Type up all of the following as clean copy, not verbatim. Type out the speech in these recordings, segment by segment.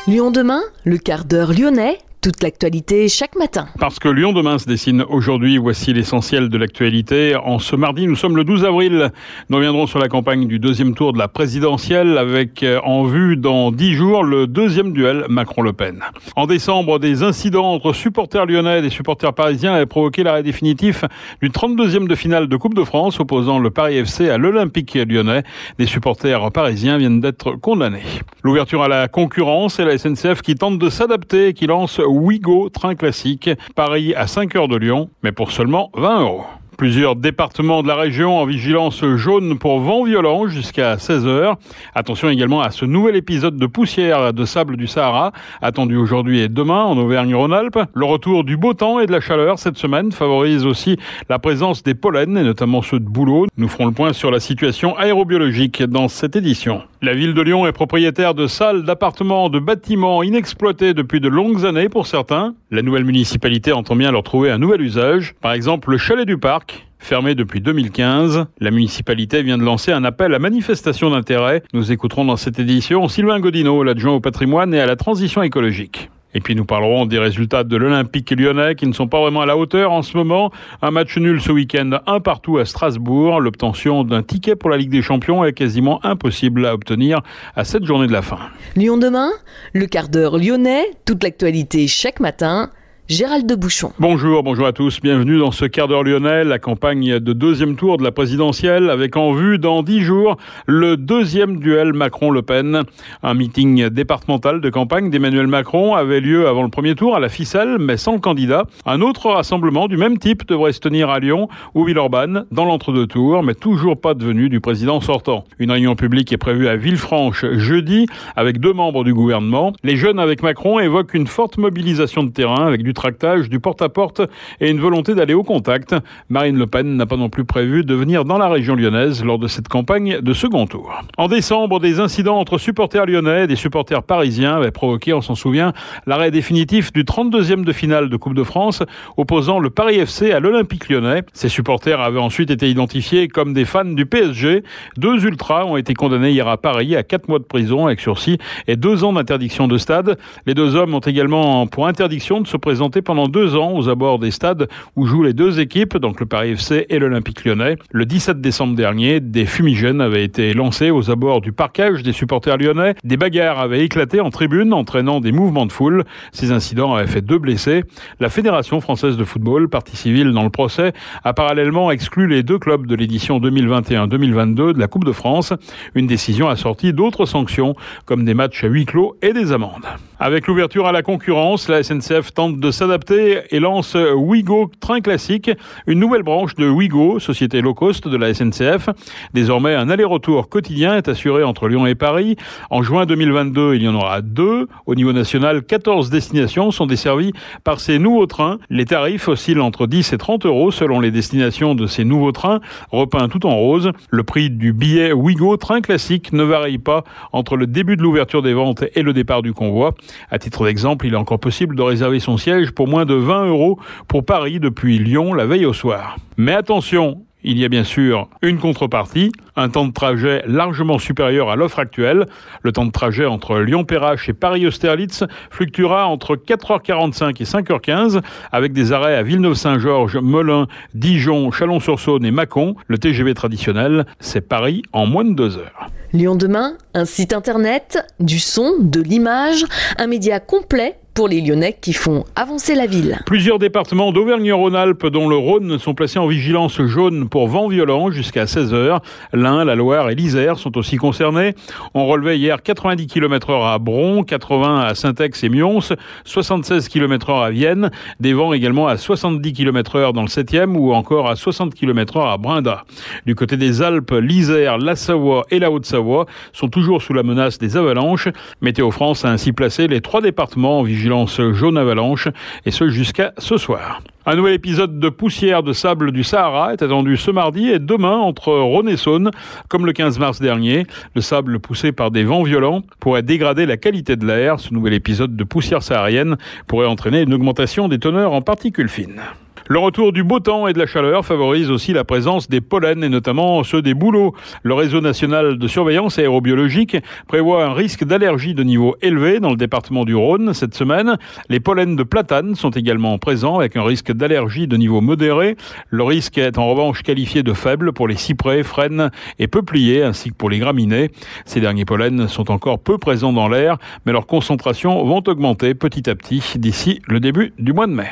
Lyon demain, le quart d'heure lyonnais, toute l'actualité chaque matin. Parce que Lyon demain se dessine aujourd'hui, voici l'essentiel de l'actualité. En ce mardi, nous sommes le 12 avril. Nous reviendrons sur la campagne du deuxième tour de la présidentielle avec en vue dans 10 jours le deuxième duel Macron-Le Pen. En décembre, des incidents entre supporters lyonnais et des supporters parisiens avaient provoqué l'arrêt définitif du 32e de finale de Coupe de France opposant le Paris FC à l'Olympique lyonnais. Des supporters parisiens viennent d'être condamnés. L'ouverture à la concurrence et la SNCF qui tente de s'adapter et qui lance Ouigo, train classique, Paris à 5 heures de Lyon, mais pour seulement 20 €. Plusieurs départements de la région en vigilance jaune pour vent violent jusqu'à 16 heures. Attention également à ce nouvel épisode de poussière de sable du Sahara, attendu aujourd'hui et demain en Auvergne-Rhône-Alpes. Le retour du beau temps et de la chaleur cette semaine favorise aussi la présence des pollens, et notamment ceux de bouleau. Nous ferons le point sur la situation aérobiologique dans cette édition. La ville de Lyon est propriétaire de salles, d'appartements, de bâtiments inexploités depuis de longues années pour certains. La nouvelle municipalité entend bien leur trouver un nouvel usage. Par exemple, le chalet du Parc, fermé depuis 2015. La municipalité vient de lancer un appel à manifestation d'intérêt. Nous écouterons dans cette édition Sylvain Godineau, l'adjoint au patrimoine et à la transition écologique. Et puis nous parlerons des résultats de l'Olympique lyonnais qui ne sont pas vraiment à la hauteur en ce moment. Un match nul ce week-end, un partout à Strasbourg. L'obtention d'un ticket pour la Ligue des Champions est quasiment impossible à obtenir à cette journée de la fin. Lyon demain, le quart d'heure lyonnais, toute l'actualité chaque matin. Gérald de Bouchon. Bonjour à tous, bienvenue dans ce quart d'heure lyonnais, la campagne de deuxième tour de la présidentielle avec en vue dans 10 jours le deuxième duel Macron-Le Pen. Un meeting départemental de campagne d'Emmanuel Macron avait lieu avant le premier tour à la ficelle, mais sans le candidat. Un autre rassemblement du même type devrait se tenir à Lyon ou Villeurbanne dans l'entre-deux tours, mais toujours pas de venue du président sortant. Une réunion publique est prévue à Villefranche jeudi avec 2 membres du gouvernement. Les jeunes avec Macron évoquent une forte mobilisation de terrain avec du tractage, du porte-à-porte et une volonté d'aller au contact. Marine Le Pen n'a pas non plus prévu de venir dans la région lyonnaise lors de cette campagne de second tour. En décembre, des incidents entre supporters lyonnais et des supporters parisiens avaient provoqué, on s'en souvient, l'arrêt définitif du 32e de finale de Coupe de France opposant le Paris FC à l'Olympique lyonnais. Ces supporters avaient ensuite été identifiés comme des fans du PSG. 2 ultras ont été condamnés hier à Paris à 4 mois de prison avec sursis et 2 ans d'interdiction de stade. Les 2 hommes ont également pour interdiction de se présenter pendant 2 ans aux abords des stades où jouent les 2 équipes, donc le Paris FC et l'Olympique lyonnais. Le 17 décembre dernier, des fumigènes avaient été lancés aux abords du parkage des supporters lyonnais. Des bagarres avaient éclaté en tribune, entraînant des mouvements de foule. Ces incidents avaient fait 2 blessés. La Fédération française de football, partie civile dans le procès, a parallèlement exclu les 2 clubs de l'édition 2021-2022 de la Coupe de France. Une décision assortie d'autres sanctions, comme des matchs à huis clos et des amendes. Avec l'ouverture à la concurrence, la SNCF tente de s'adapter et lance Ouigo, train classique, une nouvelle branche de Ouigo, société low cost de la SNCF. Désormais, un aller-retour quotidien est assuré entre Lyon et Paris. En juin 2022, il y en aura 2. Au niveau national, 14 destinations sont desservies par ces nouveaux trains. Les tarifs oscillent entre 10 et 30 € selon les destinations de ces nouveaux trains, repeints tout en rose. Le prix du billet Ouigo, train classique, ne varie pas entre le début de l'ouverture des ventes et le départ du convoi. À titre d'exemple, il est encore possible de réserver son siège pour moins de 20 € pour Paris depuis Lyon la veille au soir. Mais attention, il y a bien sûr une contrepartie, un temps de trajet largement supérieur à l'offre actuelle. Le temps de trajet entre Lyon-Perrache et Paris-Austerlitz fluctuera entre 4h45 et 5h15 avec des arrêts à Villeneuve-Saint-Georges, Melun, Dijon, Chalon-sur-Saône et Mâcon. Le TGV traditionnel, c'est Paris en moins de 2 heures. Lyon demain, un site internet, du son, de l'image, un média complet pour les Lyonnais qui font avancer la ville. Plusieurs départements d'Auvergne-Rhône-Alpes, dont le Rhône, sont placés en vigilance jaune pour vent violent jusqu'à 16 heures. L'Ain, la Loire et l'Isère sont aussi concernés. On relevait hier 90 km/h à Bron, 80 à Saint-Ex et Mions, 76 km/h à Vienne, des vents également à 70 km/h dans le 7e ou encore à 60 km/h à Brinda. Du côté des Alpes, l'Isère, la Savoie et la Haute-Savoie sont toujours sous la menace des avalanches. Météo France a ainsi placé les 3 départements en vigilance vigilance jaune avalanche, et ce jusqu'à ce soir. Un nouvel épisode de poussière de sable du Sahara est attendu ce mardi et demain entre Rhône et Saône, comme le 15 mars dernier. Le sable poussé par des vents violents pourrait dégrader la qualité de l'air. Ce nouvel épisode de poussière saharienne pourrait entraîner une augmentation des teneurs en particules fines. Le retour du beau temps et de la chaleur favorise aussi la présence des pollens et notamment ceux des bouleaux. Le réseau national de surveillance aérobiologique prévoit un risque d'allergie de niveau élevé dans le département du Rhône cette semaine. Les pollens de platane sont également présents avec un risque d'allergie de niveau modéré. Le risque est en revanche qualifié de faible pour les cyprès, frênes et peupliers ainsi que pour les graminées. Ces derniers pollens sont encore peu présents dans l'air, mais leurs concentrations vont augmenter petit à petit d'ici le début du mois de mai.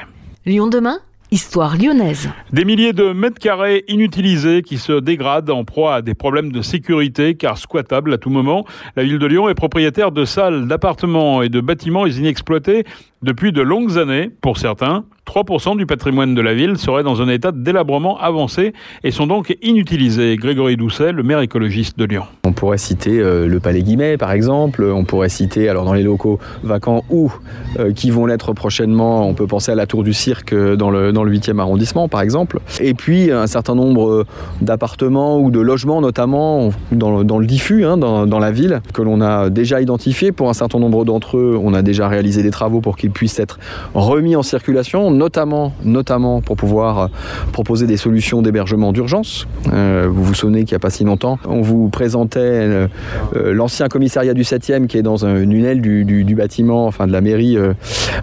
Lyon demain ? Histoire lyonnaise. Des milliers de mètres carrés inutilisés qui se dégradent en proie à des problèmes de sécurité car squattables à tout moment. La ville de Lyon est propriétaire de salles, d'appartements et de bâtiments inexploités depuis de longues années. Pour certains, 3% du patrimoine de la ville serait dans un état de délabrement avancé et sont donc inutilisés. Grégory Doucet, le maire écologiste de Lyon. On pourrait citer le Palais Guimet par exemple, on pourrait citer alors dans les locaux vacants ou qui vont l'être prochainement, on peut penser à la Tour du Cirque dans le 8e arrondissement par exemple. Et puis un certain nombre d'appartements ou de logements notamment dans le diffus, dans la ville, que l'on a déjà identifié. Pour un certain nombre d'entre eux, on a déjà réalisé des travaux pour qu'ils puissent être remis en circulation, notamment pour pouvoir proposer des solutions d'hébergement d'urgence. Vous vous souvenez qu'il n'y a pas si longtemps, on vous présentait l'ancien commissariat du 7e qui est dans une aile du bâtiment, enfin de la mairie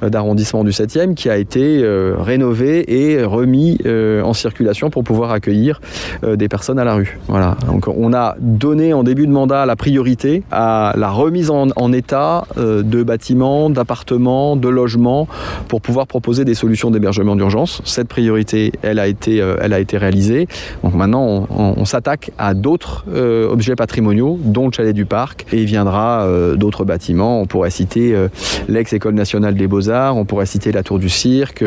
d'arrondissement du 7e, qui a été rénové et remis en circulation pour pouvoir accueillir des personnes à la rue. Voilà. Donc on a donné en début de mandat la priorité à la remise en état de bâtiments, d'appartements, de logements pour pouvoir proposer des solutions d'hébergement d'urgence. Cette priorité, elle a été réalisée. Donc maintenant, on s'attaque à d'autres objets patrimoniaux, dont le chalet du Parc, et il viendra d'autres bâtiments. On pourrait citer l'ex-École nationale des Beaux-Arts, on pourrait citer la Tour du Cirque,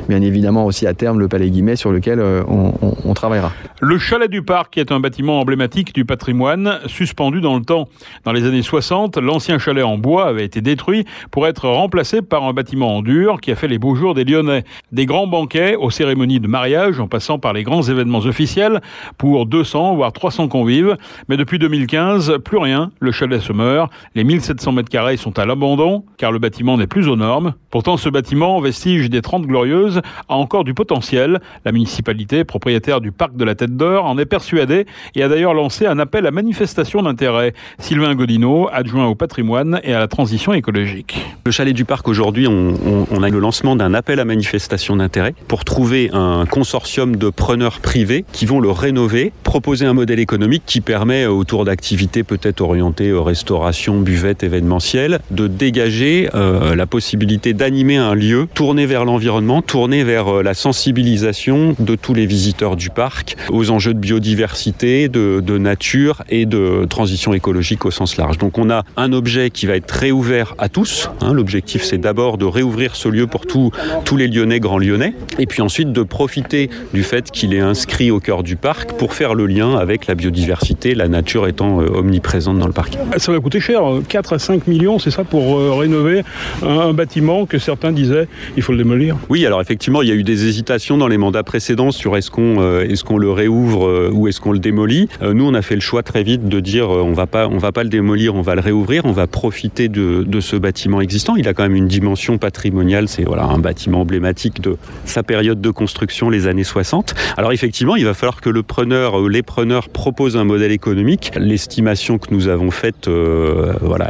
bien évidemment aussi à terme le Palais Guimet sur lequel on travaillera. Le chalet du Parc est un bâtiment emblématique du patrimoine, suspendu dans le temps. Dans les années 60, l'ancien chalet en bois avait été détruit pour être remplacé par un bâtiment en dur qui a fait les beaux jours des Lyonnais. Des grands banquets aux cérémonies de mariage en passant par les grands événements officiels pour 200 voire 300 convives. Mais depuis 2015, plus rien. Le chalet se meurt. Les 1700 mètres carrés sont à l'abandon car le bâtiment n'est plus aux normes. Pourtant, ce bâtiment, vestige des 30 Glorieuses, a encore du potentiel. La municipalité, propriétaire du parc de la Tête d'Or, en est persuadée et a d'ailleurs lancé un appel à manifestation d'intérêt. Sylvain Godineau, adjoint au patrimoine et à la transition écologique. Le chalet du Parc, aujourd'hui, on a le lancement d'un appel à manifestation d'intérêt pour trouver un consortium de preneurs privés qui vont le rénover, proposer un modèle économique qui permet, autour d'activités peut-être orientées restauration, buvette, événementielle, de dégager la possibilité d'animer un lieu tourné vers l'environnement, tourné vers la sensibilisation de tous les visiteurs du parc aux enjeux de biodiversité, de nature et de transition écologique au sens large. Donc on a un objet qui va être réouvert à tous. L'objectif, c'est d'abord de réouvrir ce lieu pour tous les Lyonnais, grands Lyonnais, et puis ensuite de profiter du fait qu'il est inscrit au cœur du parc pour faire le lien avec la biodiversité, la nature étant omniprésente dans le parc. Ça va coûter cher, 4 à 5 millions, c'est ça, pour rénover un bâtiment que certains disaient il faut le démolir? Oui, alors effectivement, il y a eu des hésitations dans les mandats précédents sur est-ce qu'on le réouvre ou est-ce qu'on le démolit. Nous, on a fait le choix très vite de dire on va pas le démolir, on va le réouvrir, on va profiter de ce bâtiment existant. Il a quand même une dimension patrimoniale, c'est un bâtiment emblématique de sa période de construction, les années 60. Alors effectivement, il va falloir que les preneurs proposent un modèle économique. L'estimation que nous avons faite,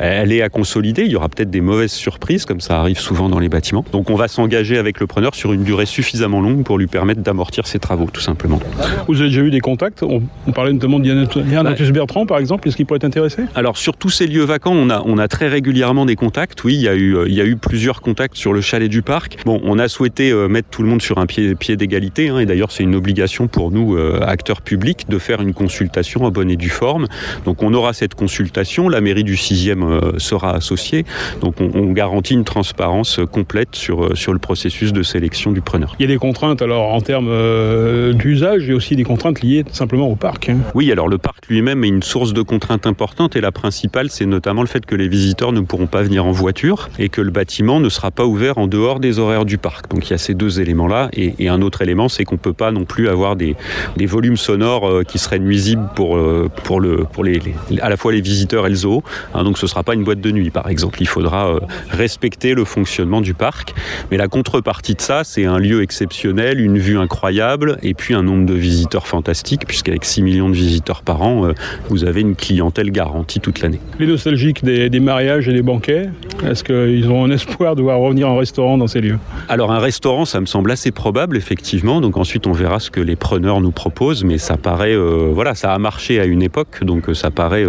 elle est à consolider. Il y aura peut-être des mauvaises surprises, comme ça arrive souvent dans les bâtiments. Donc on va s'engager avec le preneur sur une durée suffisamment longue pour lui permettre d'amortir ses travaux, tout simplement. Vous avez déjà eu des contacts? On parlait notamment d'Ignatius Bertrand, par exemple. Est-ce qu'il pourrait être intéressé? Alors sur tous ces lieux vacants, on a très régulièrement des contacts. Oui, il y a eu plusieurs contacts sur le chalet du Parc. Bon, on a souhaité mettre tout le monde sur un pied d'égalité, et d'ailleurs c'est une obligation pour nous, acteurs publics, de faire une consultation en bonne et due forme. Donc on aura cette consultation, la mairie du 6e sera associée, donc on garantit une transparence complète sur le processus de sélection du preneur. Il y a des contraintes alors en termes d'usage et aussi des contraintes liées simplement au parc. Oui, alors le parc lui-même est une source de contraintes importantes et la principale c'est notamment le fait que les visiteurs ne pourront pas venir en voiture et que le bâtiment ne sera pas ouvert en dehors des horaires du parc. Donc il y a ces deux éléments-là et un autre élément c'est qu'on ne peut pas non plus avoir des volumes sonores qui seraient nuisibles pour à la fois les visiteurs et le zoo. Donc ce ne sera pas une boîte de nuit par exemple. Il faudra respecter le fonctionnement du parc. Mais la contrepartie de ça, c'est un lieu exceptionnel, une vue incroyable et puis un nombre de visiteurs fantastique puisqu'avec 6 millions de visiteurs par an, vous avez une clientèle garantie toute l'année. Les nostalgiques des mariages et des banquets, est-ce qu'ils ont un espoir de voir revenir en restaurant dans ces lieux ? Alors un restaurant, ça me semble assez probable effectivement. Donc ensuite on verra ce que les preneurs nous proposent, mais ça paraît, ça a marché à une époque, donc ça paraît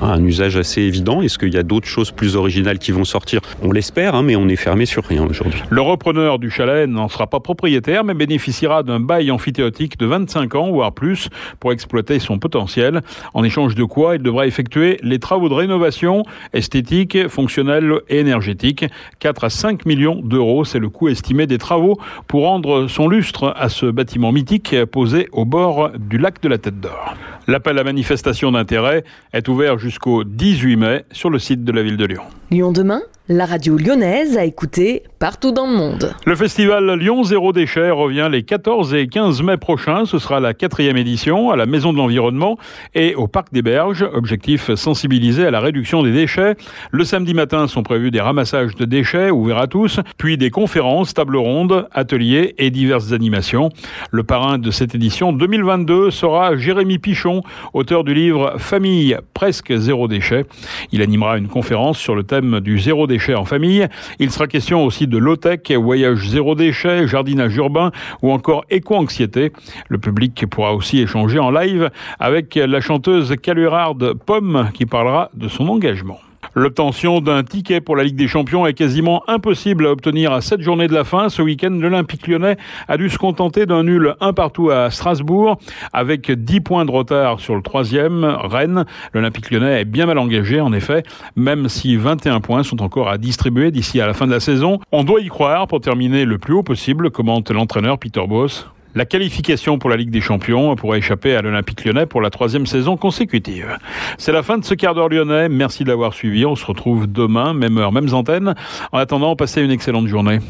un usage assez évident. Est-ce qu'il y a d'autres choses plus originales qui vont sortir ? On l'espère, mais on est fermé sur rien aujourd'hui. Le repreneur du chalet n'en sera pas propriétaire, mais bénéficiera d'un bail amphithéotique de 25 ans, voire plus, pour exploiter son potentiel. En échange de quoi, il devra effectuer les travaux de rénovation esthétique, fonctionnelle et énergétique. 4 à 5 millions d'euros, c'est le coût estimé des travaux pour rendre son lustre à ce bâtiment mythique posé au bord du lac de la Tête d'Or. L'appel à manifestation d'intérêt est ouvert jusqu'au 18 mai sur le site de la ville de Lyon. Lyon demain, la radio lyonnaise à écouter partout dans le monde. Le festival Lyon Zéro Déchet revient les 14 et 15 mai prochains. Ce sera la 4e édition à la Maison de l'Environnement et au Parc des Berges. Objectif, sensibiliser à la réduction des déchets. Le samedi matin sont prévus des ramassages de déchets ouverts à tous, puis des conférences, tables rondes, ateliers et diverses animations. Le parrain de cette édition 2022 sera Jérémy Pichon, auteur du livre Famille presque zéro déchet. Il animera une conférence sur le thème du zéro déchet en famille. Il sera question aussi de low-tech, voyage zéro déchet, jardinage urbain ou encore éco-anxiété. Le public pourra aussi échanger en live avec la chanteuse Caluerarde Pomme qui parlera de son engagement. L'obtention d'un ticket pour la Ligue des Champions est quasiment impossible à obtenir à 7 journées de la fin. Ce week-end, l'Olympique lyonnais a dû se contenter d'un nul 1-1 à Strasbourg avec 10 points de retard sur le 3e, Rennes. L'Olympique lyonnais est bien mal engagé, en effet, même si 21 points sont encore à distribuer d'ici à la fin de la saison. On doit y croire pour terminer le plus haut possible, commente l'entraîneur Peter Bosz. La qualification pour la Ligue des Champions pourrait échapper à l'Olympique lyonnais pour la 3e saison consécutive. C'est la fin de ce quart d'heure lyonnais. Merci de l'avoir suivi. On se retrouve demain, même heure, mêmes antennes. En attendant, passez une excellente journée.